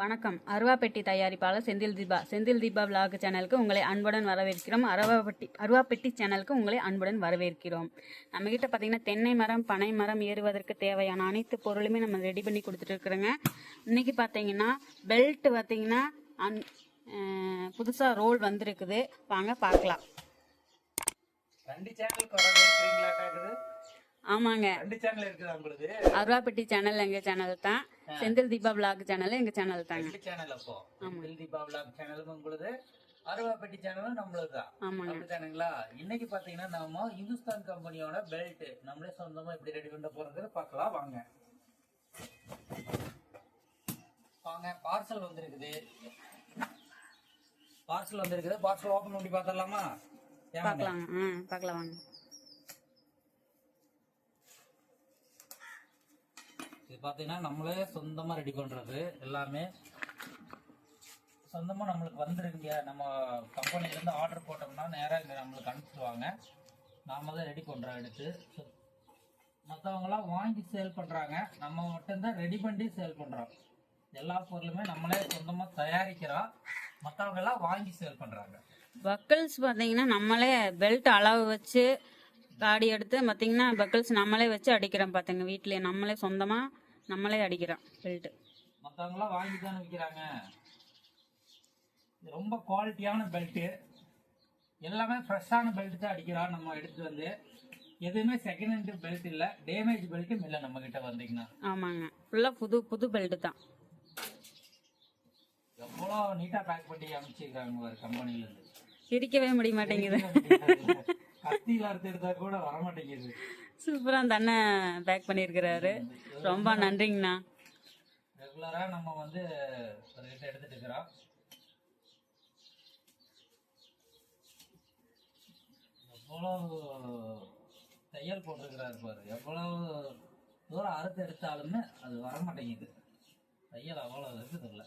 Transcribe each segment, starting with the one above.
வணக்கம். அருவாப்பெட்டி தயாரிப்பாளர் செந்தில் தீபா. செந்தில் தீபா விலாக் சேனலுக்கு உங்களை அன்புடன் வரவேற்கிறோம். அருவாப்பெட்டி சேனலுக்கு உங்களை அன்புடன் வரவேற்கிறோம். நம்மகிட்ட பார்த்தீங்கன்னா தென்னை மரம், பனை மரம் ஏறுவதற்கு தேவையான அனைத்து பொருளுமே நம்ம ரெடி பண்ணி கொடுத்துட்டு இருக்கிறோங்க. இன்னைக்கு பார்த்தீங்கன்னா பெல்ட் பார்த்தீங்கன்னா புதுசாக ரோல் வந்திருக்குது. வாங்க பார்க்கலாம். ஆமாங்க, அருவாப்பெட்டி சேனல் எங்க சேனல் தான். செந்தில் தீபா விலாக் சேனல் எங்க சேனல் தாங்க. அருவாப்பெட்டி சேனலும் நம்மளுதான். அப்படித்தானுங்களா? இன்னைக்கு பாத்தீங்கன்னா நாம இந்துஸ்தான் கம்பெனியோட பெல்ட் நம்மளே சொந்தமா எப்படி ரெடி பண்ண போறது பார்க்கலாம். வாங்க வாங்க. பார்சல் வந்திருக்குது. பார்சல் ஓபன் பண்ணி பார்த்தலாமா? பார்க்கலாம் வாங்க. இது பாத்தீங்கன்னா நம்மளே சொந்தமா ரெடி பண்றது, எல்லாமே சொந்தமா நம்மளுக்கு வந்துருங்க. நம்ம கம்பெனில இருந்து ஆர்டர் போட்டோம்னா நேரா இங்க நம்மளுக்கு அனுப்பிச்சுடுவாங்க. நாம தான் ரெடி பண்றோம் எடுத்து. மற்றவங்க எல்லாம் வாங்கி சேல் பண்றாங்க, நம்ம மட்டும்தான் ரெடி பண்ணி சேல் பண்றோம். எல்லா பொருளுமே நம்மளே சொந்தமா தயாரிக்கிறோம், மற்றவங்க எல்லாம் வாங்கி சேல் பண்றாங்க. பக்கிள்ஸ் பார்த்தீங்கன்னா நம்மளே பெல்ட் அளவு வச்சு காடி எடுத்து பார்த்தீங்கன்னா பக்கிள்ஸ் நம்மளே வச்சு அடிக்கிறோம். பார்த்துங்க, வீட்டிலே நம்மளே சொந்தமாக நம்மளே அடிக்கிறோம் பெல்ட்டு. மற்றவங்களாம் வாங்கி தானே விற்கிறாங்க. ரொம்ப குவாலிட்டியான பெல்ட்டு, எல்லாமே ஃப்ரெஷ்ஷான பெல்ட் தான் அடிக்கிறோம் நம்ம எடுத்து வந்து. எதுவுமே செகண்ட் ஹேண்ட் பெல்ட் இல்லை, டேமேஜ் பெல்ட்டும் இல்லை நம்ம கிட்ட வந்தீங்கன்னா. ஆமாங்க, ஃபுல்லாக புது பெல்ட்டு தான். எவ்வளோ நீட்டாக பேக் பண்ணி அமைச்சிருக்காங்க ஒரு கம்பெனிலேருந்து. பிரிக்கவே முடிய மாட்டேங்குது. கத்தியில் அறுத்து எடுத்தா கூட வரமாட்டேங்குது. சூப்பராக தானே பேக் பண்ணியிருக்கிறாரு. ரொம்ப நன்றிங்கண்ணா. ரெகுலராக நம்ம வந்து ஒருகிட்ட எடுத்துட்டு இருக்கிறோம். எவ்வளவு தையல் போட்டிருக்கிறாரு பாரு. எவ்வளவு தூரம் அறுத்து எடுத்தாலுமே அது வரமாட்டேங்குது. தையல் அவ்வளோ இருக்குது. இல்லை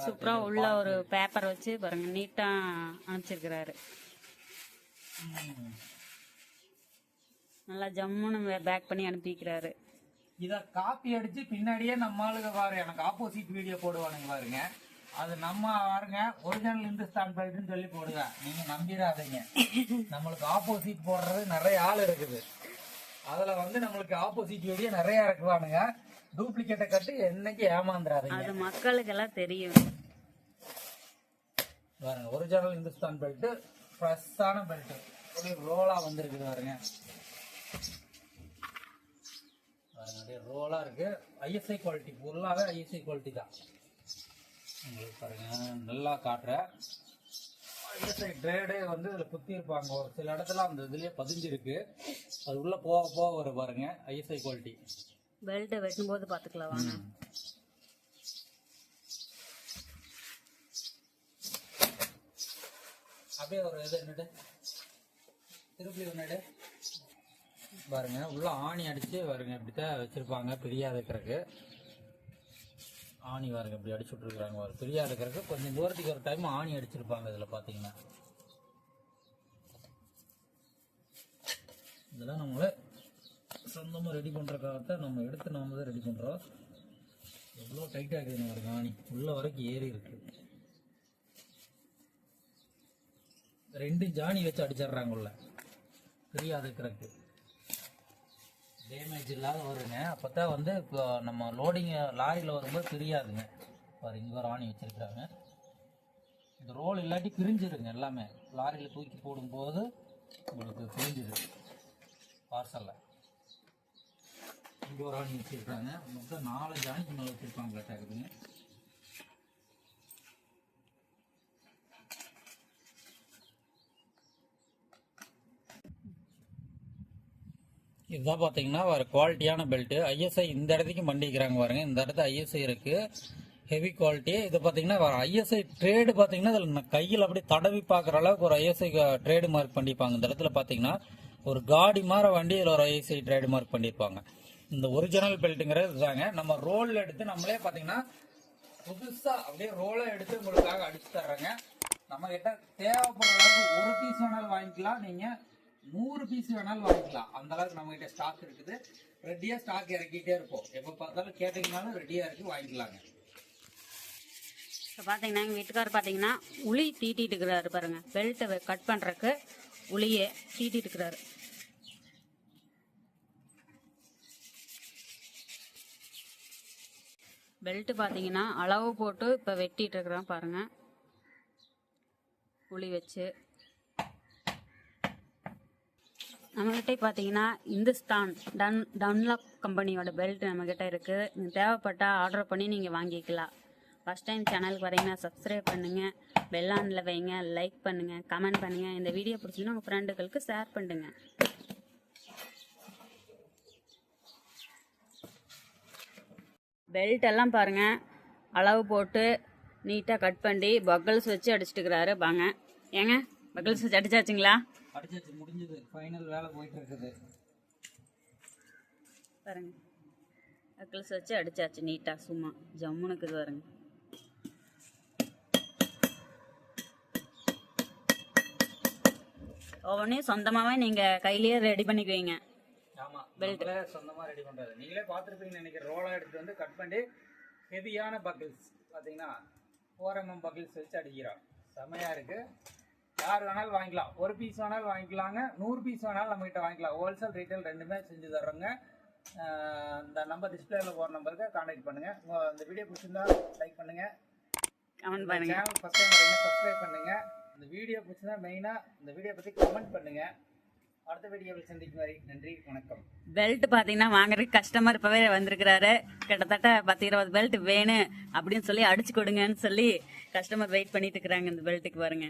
சூப்பரா உள்ள ஒரு பேப்பர் வச்சு பாருங்க, நீட்டா அனுப்பிச்சிருக்கிறாரு. நல்லா ஜம்முன்னு பேக் பண்ணி அனுப்பிக்கிறாரு. இத காப்பி அடிச்சு பின்னாடியே நம்ம ஆளுங்க பாரு எனக்கு ஆப்போசிட் வீடியோ போடுவானுங்க பாருங்க. அது நம்ம பாருங்க ஒரிஜினல் இந்துஸ்தான் பெல்ட்னு சொல்லி போடுவேன். நீங்க நம்பிடாதீங்க. நம்மளுக்கு ஆப்போசிட் போடுறது நிறைய ஆள் இருக்குது. அதுல வந்து நம்மளுக்கு ஆப்போசிட் வீடியோ நிறைய இருக்குவானுங்க. டூப்ளிகேட்டை கட்டி என்னைக்கு ஏமாந்துறாதீங்க. அது மக்களுக்கு எல்லாம் தெரியும். பாருங்க, ஒரிஜினல் இந்துஸ்தான் பெல்ட், ஃப்ரெஷ்ஷான பெல்ட், ரோலா வந்திருக்குது பாருங்க. பாருங்க ரோலா இருக்கு. ஐஎஸ்ஐ குவாலிட்டி, ஃபுல்லாவே ஐஎஸ்ஐ குவாலிட்டி தான். உங்களுக்கு பாருங்க நல்லா காட்டுறேன். ஐஎஸ்ஐ ட்ரேடே வந்து இதுல குத்தி இருப்பாங்க. ஒரு சில இடத்துல அந்த இதுலயே பதிஞ்சிருக்கு. அது உள்ள போக போக வரும் பாருங்க. ISI quality. பெல்ட் வெட்டும் போது பாத்துக்கலாம் வாங்க. அப்படியே ஒரு இது என்னட்டு திருப்பி ஒன்று பாருங்க. உள்ள ஆணி அடிச்சு பாருங்க, இப்படித்தான் வச்சிருப்பாங்க பிரியாத இருக்கிறதுக்கு. ஆணி பாருங்க இப்படி அடிச்சு விட்டுருக்காங்க. ஒரு பிரியாத இருக்கிறதுக்கு கொஞ்சம் தூரத்துக்கு ஒரு டைம் ஆணி அடிச்சிருப்பாங்க. இதுல பாத்தீங்கன்னா இதெல்லாம் நம்மளே சொந்தமா ரெடி பண்றதுக்காகத்தான் நம்ம எடுத்து நாம தான் ரெடி பண்றோம். எவ்வளோ டைட்டா இருக்குது பாருங்க. ஆணி உள்ள வரைக்கும் ஏறி இருக்கு. 2 ஜானி வச்சு அடிச்சிடுறாங்க உள்ள, பிரியாத இருக்கிறதுக்கு. டேமேஜ் இல்லாத வருங்க. அப்போதான் வந்து இப்போ நம்ம லோடிங் லாரியில் வரும்போது பிரியாதுங்க. பாரு இங்கே ஒரு ஆணி வச்சிருக்கிறாங்க. இந்த ரோல் இல்லாட்டி பிரிஞ்சிருங்க. எல்லாமே லாரியில் தூக்கி போடும்போது உங்களுக்கு பிரிஞ்சிது. பார்சலில் இங்கே ஒரு ஆணி வச்சிருக்காங்க. மொத்தம் 4 ஆணிக்கு மேலே வச்சிருப்பாங்க. கேட்டாக்குதுங்க. இதுதான் பார்த்தீங்கன்னா ஒரு குவாலிட்டியான பெல்ட்டு. ஐஎஸ்ஐ இந்த இடத்துக்கு மண்டிக்கிறாங்க பாருங்க. இந்த இடத்துல ஐஎஸ்ஐ இருக்கு, ஹெவி குவாலிட்டி. இது பார்த்தீங்கன்னா ஐஎஸ்ஐ ட்ரேடு பார்த்தீங்கன்னா இதில் கையில் அப்படியே தடவி பார்க்குற அளவுக்கு ஒரு ஐஎஸ்ஐ ட்ரேடு மார்க் பண்ணிப்பாங்க. இந்த இடத்துல பார்த்தீங்கன்னா ஒரு காடி மாற வண்டி இதில் ஒரு ஐஎஸ்ஐ ட்ரேடு மார்க் பண்ணியிருப்பாங்க. இந்த ஒரிஜினல் பெல்ட்டுங்கிறது இதுதாங்க. நம்ம ரோல் எடுத்து நம்மளே பார்த்தீங்கன்னா புதுசாக அப்படியே ரோலை எடுத்து உங்களுக்காக அடிச்சு தர்றேங்க. நம்ம கிட்ட தேவைப்படுற அளவுக்கு ஒரு பீஸ் வேணாலும் வாங்கிக்கலாம். நீங்கள் 100 பீஸ் வேணாலும் வாங்கிக்கலாம். அந்த அளவுக்கு நம்ம கிட்ட ஸ்டாக் இருக்குது. ரெடியா ஸ்டாக் இறக்கிட்டே இருப்போம். எப்ப பார்த்தாலும் கேட்டீங்கன்னாலும் ரெடியா இருக்கு, வாங்கிக்கலாங்க. இப்போ பார்த்தீங்கன்னா எங்கள் வீட்டுக்காரர் பார்த்தீங்கன்னா உளி தீட்டிட்டு இருக்கிறாரு பாருங்க. பெல்ட்டை கட் பண்ணுறக்கு உளியை தீட்டிட்டு இருக்கிறாரு. பெல்ட்டு பார்த்தீங்கன்னா அளவு போட்டு இப்போ வெட்டிட்டு இருக்கிறான் பாருங்க, உளி வச்சு. நம்மகிட்ட பார்த்தீங்கன்னா இந்துஸ்தான் டன்லாப் கம்பெனியோட பெல்ட் நம்மக்கிட்ட இருக்குது. நீங்கள் தேவைப்பட்டால் ஆர்டர் பண்ணி நீங்கள் வாங்கிக்கலாம். ஃபஸ்ட் டைம் சேனலுக்கு வரீங்கன்னா சப்ஸ்கிரைப் பண்ணுங்கள், பெல் ஆனில் வைங்க, லைக் பண்ணுங்கள், கமெண்ட் பண்ணுங்கள். இந்த வீடியோ பிடிச்சிங்கன்னா உங்கள் ஃப்ரெண்டுகளுக்கு ஷேர் பண்ணுங்க. பெல்ட் எல்லாம் பாருங்கள் அளவு போட்டு நீட்டாக கட் பண்ணி பக்கல்ஸ் வச்சு அடிச்சுட்டுக்கிறாரு. வாங்க ஏங்க, பக்கல்ஸ் வச்சு அடிச்சாச்சுங்களா? அடிச்சாச்சு, முடிஞ்சது. ஃபைனல் வேலை போயிட்டு இருக்குது பாருங்க. பக்கல்ஸ் வச்சு அடிச்சாச்சு நீட்டாக, சும்மா ஜம்முனுக்குது பாருங்க. ஒவ்வொன்றையும் சொந்தமாகவே நீங்கள் கையிலேயே ரெடி பண்ணிக்குவீங்க. ஆமா, பெல்ட் சொந்தமா ரெடி பண்றது. நீங்களே பார்த்துருப்பீங்கன்னு நினைக்கிறேன். ரோலா எடுத்து வந்து கட் பண்ணி ஹெவியான பக்கிள்ஸ் பார்த்தீங்கன்னா 4mm பக்கிள்ஸ் வச்சு அடிக்கிறோம். செமையா இருக்கு. யார் வேணாலும் வாங்கிக்கலாம். ஒரு பீஸ் வேணாலும் வாங்கிக்கலாங்க, 100 பீஸ் வேணாலும் நம்ம கிட்ட வாங்கிக்கலாம். ஹோல்சேல் ரீட்டைல் ரெண்டுமே செஞ்சு தர்றோங்க. இந்த நம்பர் டிஸ்பிளேல போகிற நம்பருக்கு கான்டாக்ட் பண்ணுங்க. இந்த வீடியோ பிடிச்சிருந்தா லைக் பண்ணுங்க, கமெண்ட் பண்ணுங்க. சேனல் ஃபர்ஸ்ட் டைம் வரீங்க சப்ஸ்கிரைப் பண்ணுங்க. இந்த வீடியோ பிடிச்சிருந்தா மெயினா இந்த வீடியோ பத்தி கமெண்ட் பண்ணுங்க. அடுத்த வீடியோவில் சந்திக்கும் வரை நன்றி, வணக்கம். பெல்ட் பார்த்தீங்கன்னா வாங்குறதுக்கு கஸ்டமர் இப்போவே வந்திருக்கிறாரு. கிட்டத்தட்ட 10-20 பெல்ட் வேணும் அப்படின்னு சொல்லி அடிச்சு கொடுங்கன்னு சொல்லி கஸ்டமர் வெயிட் பண்ணிட்டு இருக்கிறாங்க இந்த பெல்ட்டுக்கு பாருங்க.